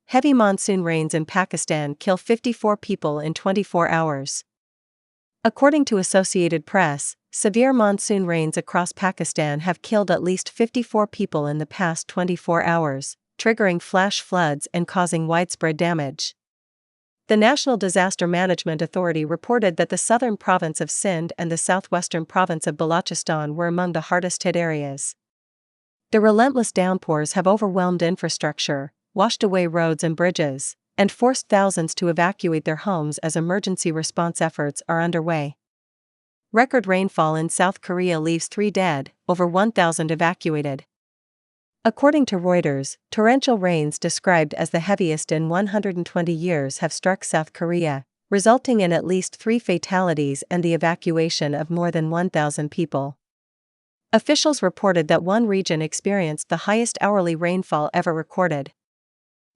Heavy monsoon rains in Pakistan kill 54 people in 24 hours. According to Associated Press, severe monsoon rains across Pakistan have killed at least 54 people in the past 24 hours, triggering flash floods and causing widespread damage. The National Disaster Management Authority reported that the southern province of Sindh and the southwestern province of Balochistan were among the hardest-hit areas. The relentless downpours have overwhelmed infrastructure, washed away roads and bridges, and forced thousands to evacuate their homes as emergency response efforts are underway. Record rainfall in South Korea leaves 3 dead, over 1,000 evacuated. According to Reuters, torrential rains described as the heaviest in 120 years have struck South Korea, resulting in at least 3 fatalities and the evacuation of more than 1,000 people. Officials reported that one region experienced the highest hourly rainfall ever recorded.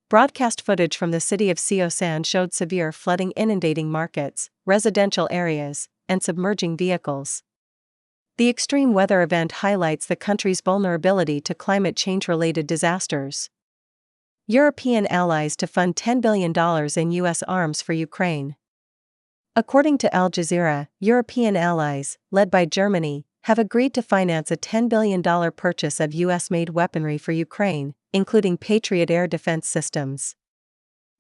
Broadcast footage from the city of Seosan showed severe flooding inundating markets, residential areas, and submerging vehicles. The extreme weather event highlights the country's vulnerability to climate change-related disasters. European allies to fund $10 billion in U.S. arms for Ukraine. According to Al Jazeera, European allies, led by Germany, have agreed to finance a $10 billion purchase of U.S.-made weaponry for Ukraine, including Patriot air defense systems.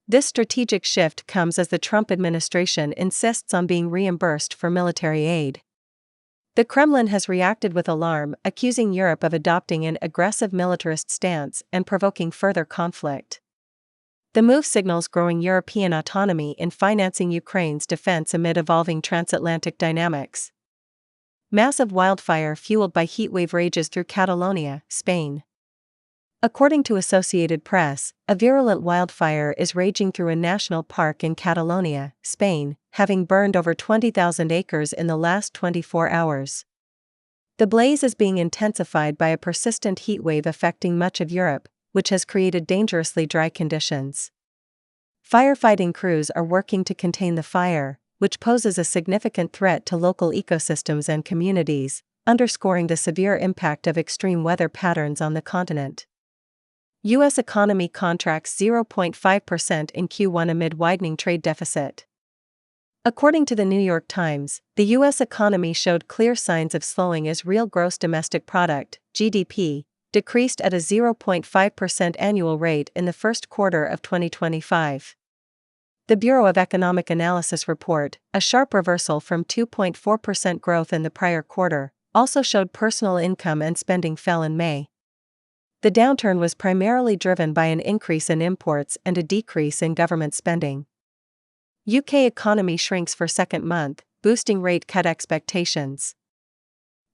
This strategic shift comes as the Trump administration insists on being reimbursed for military aid. The Kremlin has reacted with alarm, accusing Europe of adopting an aggressive militarist stance and provoking further conflict. The move signals growing European autonomy in financing Ukraine's defense amid evolving transatlantic dynamics. Massive wildfire fueled by heatwave rages through Catalonia, Spain. According to Associated Press, a virulent wildfire is raging through a national park in Catalonia, Spain, having burned over 20,000 acres in the last 24 hours. The blaze is being intensified by a persistent heatwave affecting much of Europe, which has created dangerously dry conditions. Firefighting crews are working to contain the fire, which poses a significant threat to local ecosystems and communities, underscoring the severe impact of extreme weather patterns on the continent. U.S. economy contracts 0.5% in Q1 amid widening trade deficit. According to the New York Times, the U.S. economy showed clear signs of slowing as real gross domestic product, GDP, decreased at a 0.5% annual rate in the first quarter of 2025. The Bureau of Economic Analysis report, a sharp reversal from 2.4% growth in the prior quarter, also showed personal income and spending fell in May. The downturn was primarily driven by an increase in imports and a decrease in government spending. UK economy shrinks for second month, boosting rate cut expectations.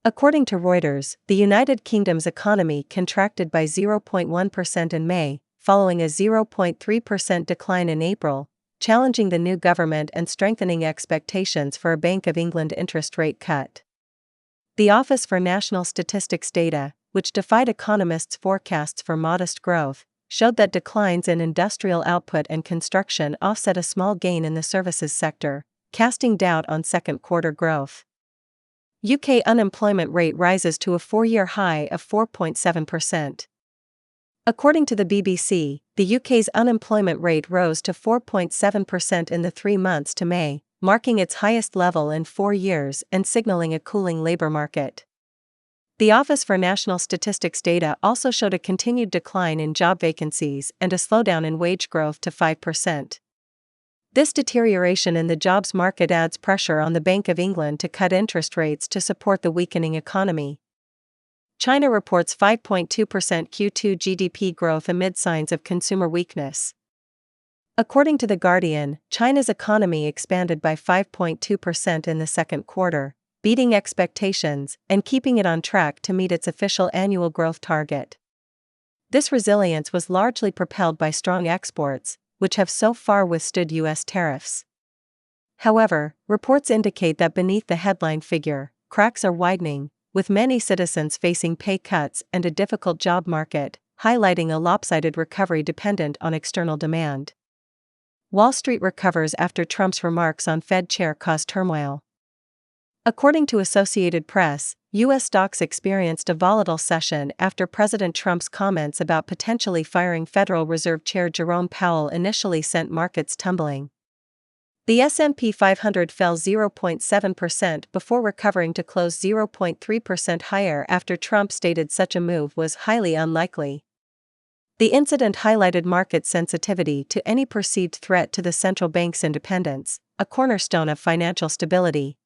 According to Reuters, the United Kingdom's economy contracted by 0.1% in May, following a 0.3% decline in April, challenging the new government and strengthening expectations for a Bank of England interest rate cut. The Office for National Statistics data, which defied economists' forecasts for modest growth, showed that declines in industrial output and construction offset a small gain in the services sector, casting doubt on second quarter growth. UK unemployment rate rises to a 4-year high of 4.7%. According to the BBC, the UK's unemployment rate rose to 4.7% in the 3 months to May, marking its highest level in 4 years and signaling a cooling labour market. The Office for National Statistics data also showed a continued decline in job vacancies and a slowdown in wage growth to 5%. This deterioration in the jobs market adds pressure on the Bank of England to cut interest rates to support the weakening economy. China reports 5.2% Q2 GDP growth amid signs of consumer weakness. According to The Guardian, China's economy expanded by 5.2% in the second quarter, beating expectations and keeping it on track to meet its official annual growth target. This resilience was largely propelled by strong exports, which have so far withstood U.S. tariffs. However, reports indicate that beneath the headline figure, cracks are widening, with many citizens facing pay cuts and a difficult job market, highlighting a lopsided recovery dependent on external demand. Wall Street recovers after Trump's remarks on Fed chair cause turmoil. According to Associated Press, U.S. stocks experienced a volatile session after President Trump's comments about potentially firing Federal Reserve Chair Jerome Powell initially sent markets tumbling. The S&P 500 fell 0.7% before recovering to close 0.3% higher after Trump stated such a move was highly unlikely. The incident highlighted market sensitivity to any perceived threat to the central bank's independence, a cornerstone of financial stability.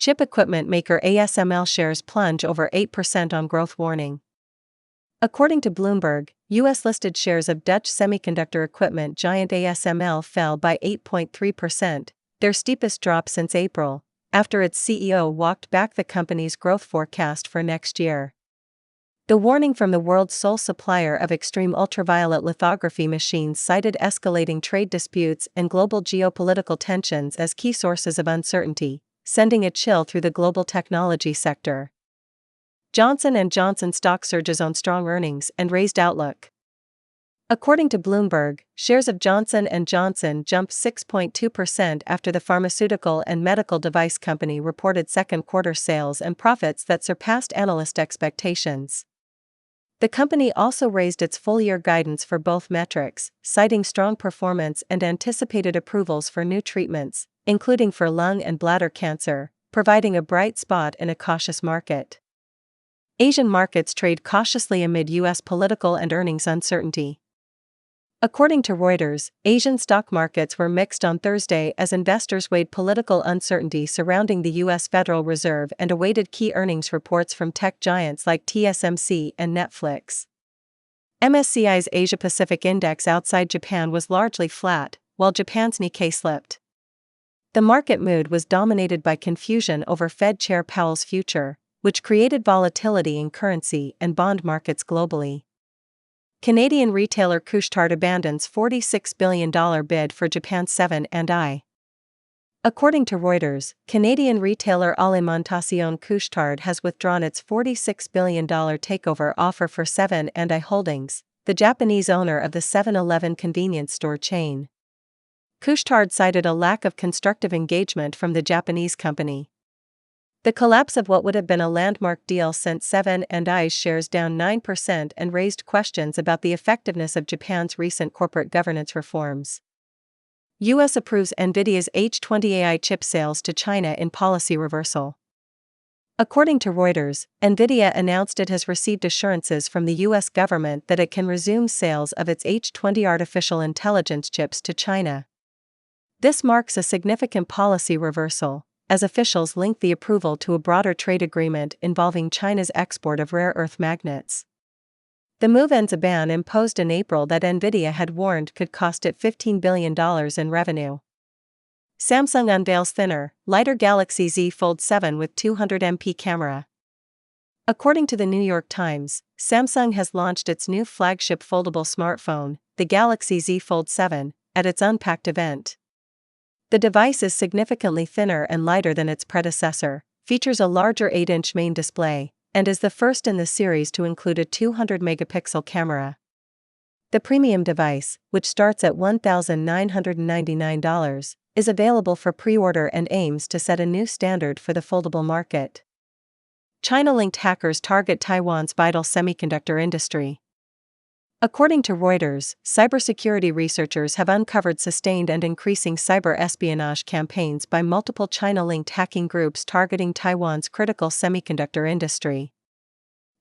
Chip equipment maker ASML shares plunge over 8% on growth warning. According to Bloomberg, U.S.-listed shares of Dutch semiconductor equipment giant ASML fell by 8.3%, their steepest drop since April, after its CEO walked back the company's growth forecast for next year. The warning from the world's sole supplier of extreme ultraviolet lithography machines cited escalating trade disputes and global geopolitical tensions as key sources of uncertainty, sending a chill through the global technology sector. Johnson & Johnson stock surges on strong earnings and raised outlook. According to Bloomberg, shares of Johnson & Johnson jumped 6.2% after the pharmaceutical and medical device company reported second-quarter sales and profits that surpassed analyst expectations. The company also raised its full-year guidance for both metrics, citing strong performance and anticipated approvals for new treatments, including for lung and bladder cancer, providing a bright spot in a cautious market. Asian markets trade cautiously amid U.S. political and earnings uncertainty. According to Reuters, Asian stock markets were mixed on Thursday as investors weighed political uncertainty surrounding the U.S. Federal Reserve and awaited key earnings reports from tech giants like TSMC and Netflix. MSCI's Asia-Pacific Index outside Japan was largely flat, while Japan's Nikkei slipped. The market mood was dominated by confusion over Fed Chair Powell's future, which created volatility in currency and bond markets globally. Canadian retailer Couche-Tard abandons $46 billion bid for Japan's 7&I. According to Reuters, Canadian retailer Alimentation Couche-Tard has withdrawn its $46 billion takeover offer for 7&I Holdings, the Japanese owner of the 7-Eleven convenience store chain. Couche-Tard cited a lack of constructive engagement from the Japanese company. The collapse of what would have been a landmark deal sent 7&I's shares down 9% and raised questions about the effectiveness of Japan's recent corporate governance reforms. U.S. approves Nvidia's H20 AI chip sales to China in policy reversal. According to Reuters, Nvidia announced it has received assurances from the U.S. government that it can resume sales of its H20 artificial intelligence chips to China. This marks a significant policy reversal, as officials link the approval to a broader trade agreement involving China's export of rare earth magnets. The move ends a ban imposed in April that Nvidia had warned could cost it $15 billion in revenue. Samsung unveils thinner, lighter Galaxy Z Fold 7 with 200MP camera. According to the New York Times, Samsung has launched its new flagship foldable smartphone, the Galaxy Z Fold 7, at its Unpacked event. The device is significantly thinner and lighter than its predecessor, features a larger 8-inch main display, and is the first in the series to include a 200-megapixel camera. The premium device, which starts at $1,999, is available for pre-order and aims to set a new standard for the foldable market. China-linked hackers target Taiwan's vital semiconductor industry. According to Reuters, cybersecurity researchers have uncovered sustained and increasing cyber espionage campaigns by multiple China-linked hacking groups targeting Taiwan's critical semiconductor industry.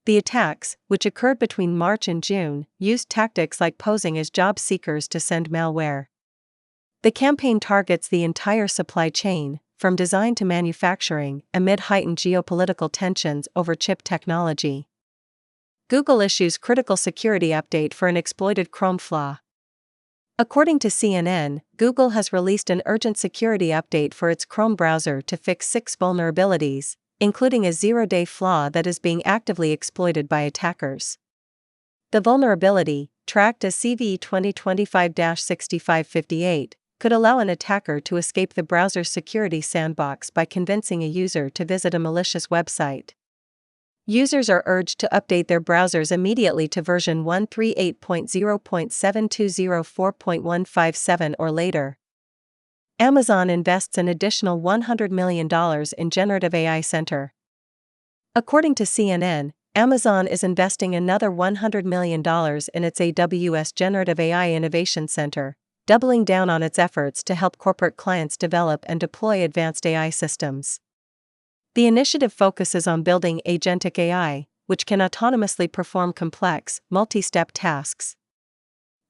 The attacks, which occurred between March and June, used tactics like posing as job seekers to send malware. The campaign targets the entire supply chain, from design to manufacturing, amid heightened geopolitical tensions over chip technology. Google issues critical security update for an exploited Chrome flaw. According to CNN, Google has released an urgent security update for its Chrome browser to fix 6 vulnerabilities, including a zero-day flaw that is being actively exploited by attackers. The vulnerability, tracked as CVE 2025-6558, could allow an attacker to escape the browser's security sandbox by convincing a user to visit a malicious website. Users are urged to update their browsers immediately to version 138.0.7204.157 or later. Amazon invests an additional $100 million in generative AI center. According to CNN, Amazon is investing another $100 million in its AWS Generative AI Innovation Center, doubling down on its efforts to help corporate clients develop and deploy advanced AI systems. The initiative focuses on building agentic AI, which can autonomously perform complex, multi-step tasks.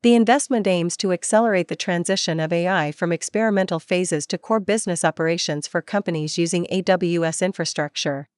The investment aims to accelerate the transition of AI from experimental phases to core business operations for companies using AWS infrastructure,